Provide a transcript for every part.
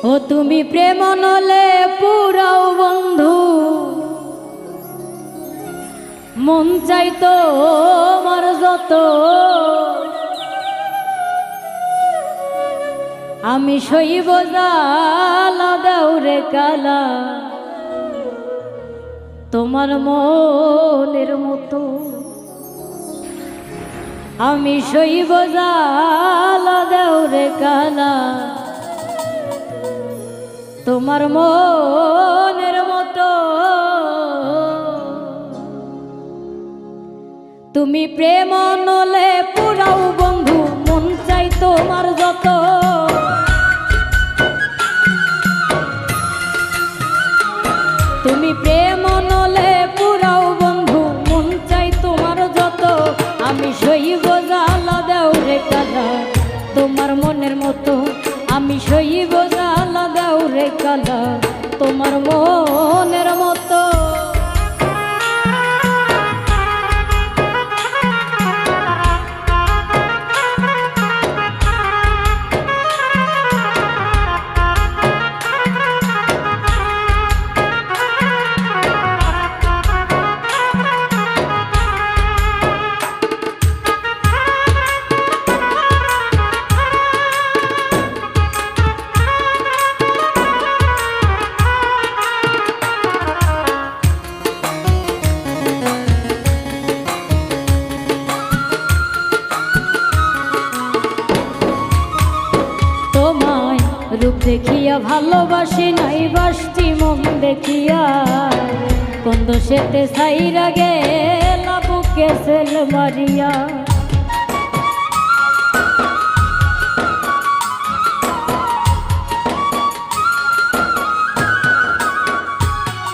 ও তুমি প্রেম নলে পুরাও বন্ধু, মন চাইতো আমার যত, আমি সইব জ্বালা দাও রে কালা, তোমার মনের মতো। আমি সইব জ্বালা দাও রে কালা, তোমার মনের মতো। তুমি প্রেম নলে পুরাও বন্ধু, মন চাই তোমার যত, তুমি প্রেম নলে পুরাও বন্ধু, মন চাই তোমার যত, আমি সইব জ্বালা দাও রে কালা, তোমার মনের মতো। আমি সইব জ্বালা দাও রে কালা, তোমার মনের মতো। রূপ দেখিয়া ভালোবাসি নাই বাসটি, মন দেখিয়া কোন দোষেতে ছাইরা গেলা বুকে সেল মারিয়া।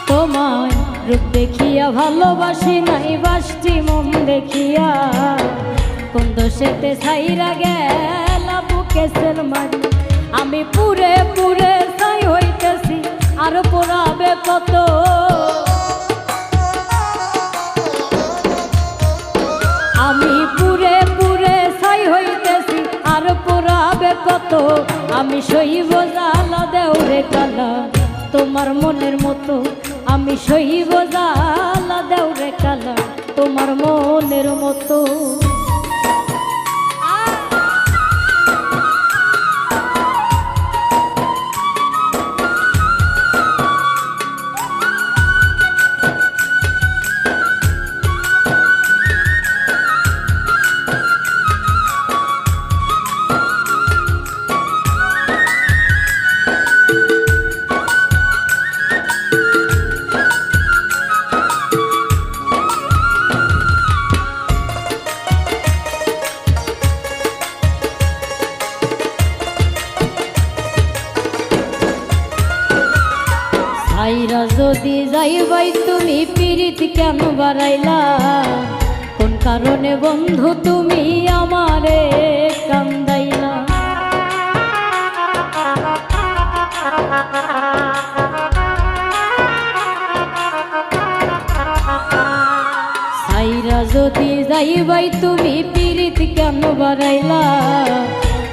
তোমায় রূপ দেখিয়া ভালোবাসি নাই বাসটি, মন দেখিয়া কোন দোষেতে ছাইরা গেলা বুকে সেল মারিয়া। আমি পুরে পুরে ছাই হইতেছি, আর পোড়াবে কত। আমি পুরে পুরে ছাই হইতেছি, আর পোড়াবে কত। আমি সইব জ্বালা দেও রে কালা, তোমার মনের মতো। আমি সইব জ্বালা দেও রে কালা, তোমার মনের মতো। আইরা যদি যাইবাই তুমি পিরিত কেন বাড়াইলা, কোন কারণে বন্ধু তুমি আমারে কান্দাইলা। আইরা যদি যাইবাই তুমি পিরিত কেন বাড়াইলা,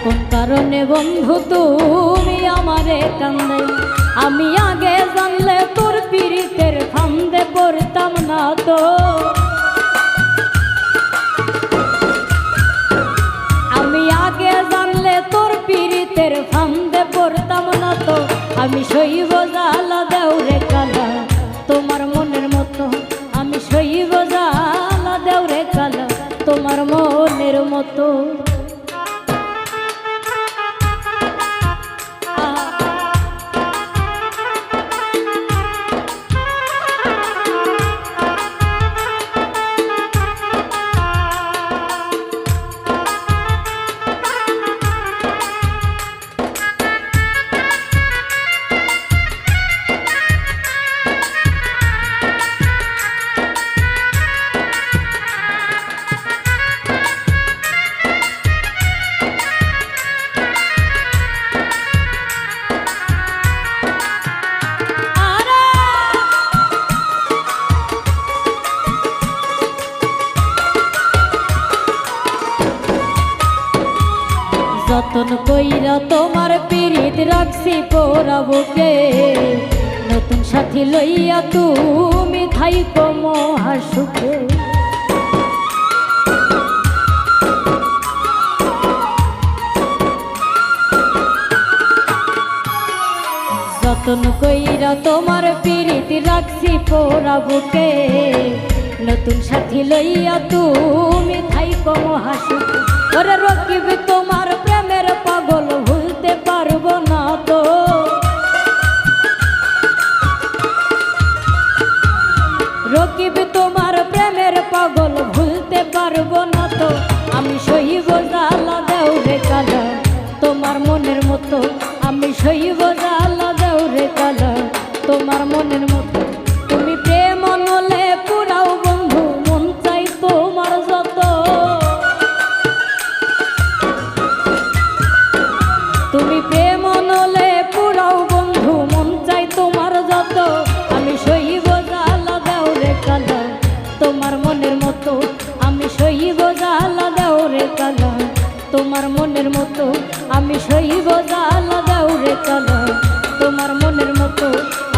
কোন কারণে বন্ধু তুমি আমারে কান্দাইলা। আমি আগে জানলে তোর পিরিতের ফান্দে পড়তাম না তো, আমি আগে জানলে তোর পিরিতের ফান্দে পড়তাম না তো। আমি সইব জ্বালা দেও রে কালা, তোমার মনের মতো। আমি সইব জ্বালা দেও রে কালা, তোমার মনের মতো। যতন কইরা তোমার পিরিত রাখছি পোড়া বুকে, নতুন সাথী লইয়া তুমি থাইকো মহাসুখে। যতন কইরা তোমার পিরিত রাখছি পোড়া বুকে, নতুন সাথী লইয়া তুমি থাইকো মহাসুখে। ওরে রকিব তোমার প্রেমের পাগল ভুলতে পারবো না তো, রকিব তোমার প্রেমের পাগল ভুলতে পারবো না তো। আমি সইব জ্বালা দেওরে কালা তোমার মনের মতো, আমি সইব জ্বালা দেওরে কালা তোমার মনের মতো। তুমি প্রেম নলে পুরাও বন্ধু মন চাই তোমার যত, তুমি প্রেম নলে পুরাও বন্ধু মন চাই তোমার যত। আমি সইব জ্বালা দেওরে কালা তোমার মনের মতো, আমি সইব জ্বালা দেওরে কালা তোমার মনের মতো, আমি সইব জ্বালা দেওরে কালা তোমার মনের মতো,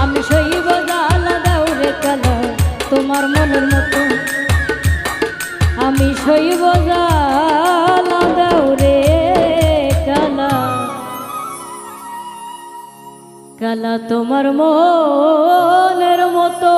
আমি সইব জ্বালা দেওরে কালা তোমার মনের মতো, আমি সইব জ্বালা দেওরে কালা কালা তোমার মনের মতো।